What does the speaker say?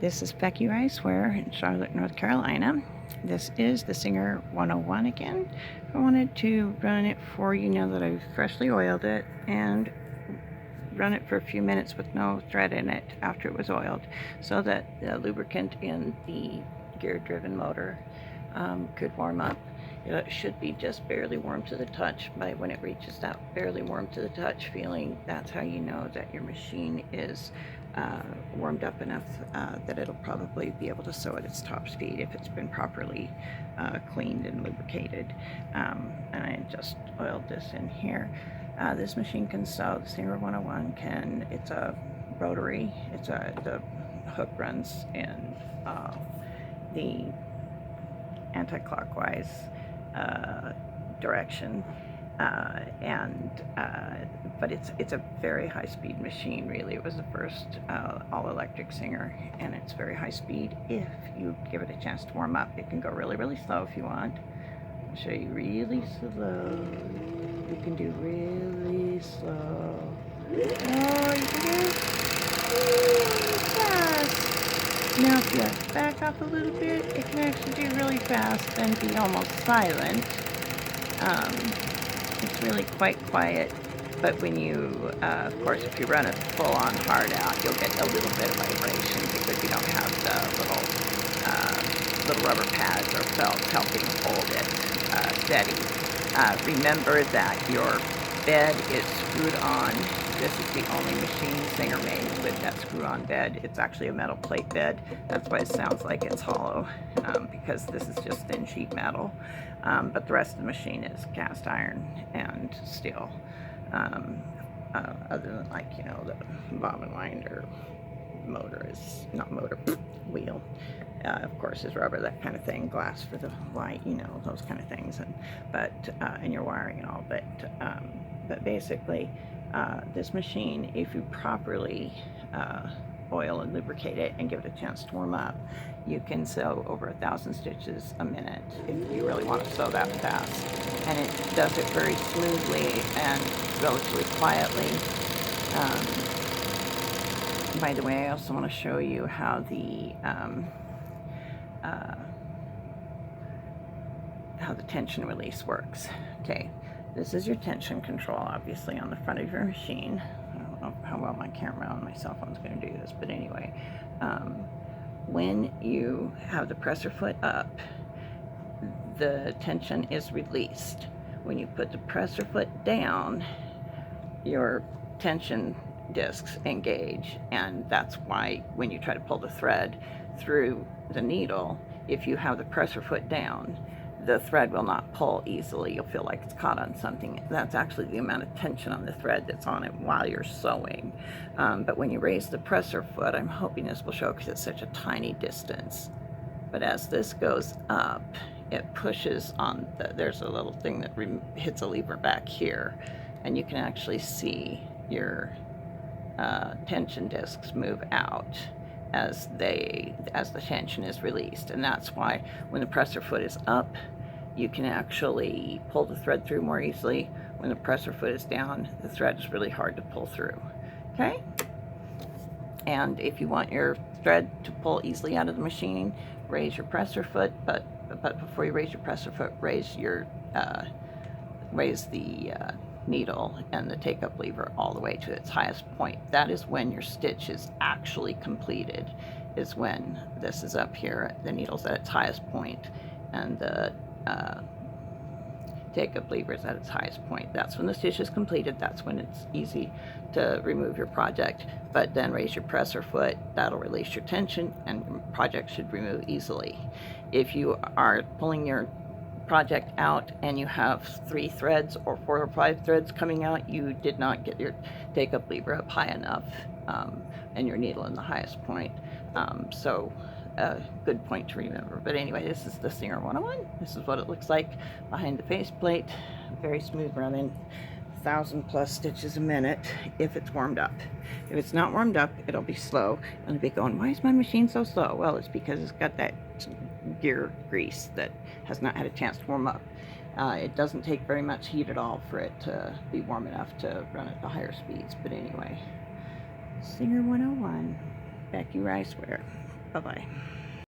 This is Becky Riceware in Charlotte, North Carolina. This is the Singer 101 again. I wanted to run it for you now that I've freshly oiled it and run it for a few minutes with no thread in it after it was oiled, so that the lubricant in the gear-driven motor could warm up. It should be just barely warm to the touch. By when it reaches that barely warm to the touch feeling, that's how you know that your machine is warmed up enough that it'll probably be able to sew at its top speed if it's been properly cleaned and lubricated. And I just oiled this in here. This machine can sew. The Singer 101 can. It's a rotary. The hook runs in the anti-clockwise direction, but it's a very high-speed machine. Really, it was the first all-electric Singer, and it's very high speed if you give it a chance to warm up. It can go really, really slow if you want. I'll show you really slow. You can do really slow. Oh, you can do really fast. Now if you back up a little bit, it can actually do really fast and be almost silent. It's really quite quiet, but when you, of course, if you run it full on hard out, you'll get a little bit of vibration because you don't have the little rubber pads or felt helping hold it steady. Remember that your bed is screwed on. This is the only machine Singer made with that screw-on bed. It's actually a metal plate bed. That's why it sounds like it's hollow, because this is just thin sheet metal. But the rest of the machine is cast iron and steel. Other than, like, you know, the bobbin winder motor is not motor, wheel. Of course, is rubber, that kind of thing. Glass for the light, you know, those kind of things. And your wiring and all. But basically, this machine, if you properly oil and lubricate it and give it a chance to warm up, you can sew over 1,000 stitches a minute if you really want to sew that fast. And it does it very smoothly and relatively quietly. By the way, I also want to show you how the tension release works. Okay, this is your tension control, obviously, on the front of your machine. I don't know how well my camera on my cell phone is going to do this, but anyway, when you have the presser foot up, the tension is released. When you put the presser foot down, your tension discs engage, and that's why when you try to pull the thread through the needle, if you have the presser foot down, the thread will not pull easily. You'll feel like it's caught on something. That's actually the amount of tension on the thread that's on it while you're sewing. But when you raise the presser foot, I'm hoping this will show because it's such a tiny distance. But as this goes up, it pushes on there's a little thing that hits a lever back here, and you can actually see your tension discs move out as the tension is released. And that's why when the presser foot is up, you can actually pull the thread through more easily. When the presser foot is down, the thread is really hard to pull through. Okay? And if you want your thread to pull easily out of the machine, raise your presser foot, but before you raise your presser foot, raise the needle and the take-up lever all the way to its highest point. That is when your stitch is actually completed, is when this is up here, the needle's at its highest point, and the take-up lever is at its highest point. That's when the stitch is completed. That's when it's easy to remove your project. But then raise your presser foot, that'll release your tension, and your project should remove easily. If you are pulling your project out and you have 3 threads or 4 or 5 threads coming out, you did not get your take-up lever up high enough, and your needle in the highest point. So a good point to remember. But anyway, this is the Singer 101. This is what it looks like behind the faceplate. Very smooth running, 1,000+ stitches a minute if it's warmed up. If it's not warmed up, it'll be slow, and you'll be going, why is my machine so slow? Well, it's because it's got that gear grease that has not had a chance to warm up. It doesn't take very much heat at all for it to be warm enough to run at the higher speeds. But anyway, Singer 101, Becky Riceware. Bye-bye.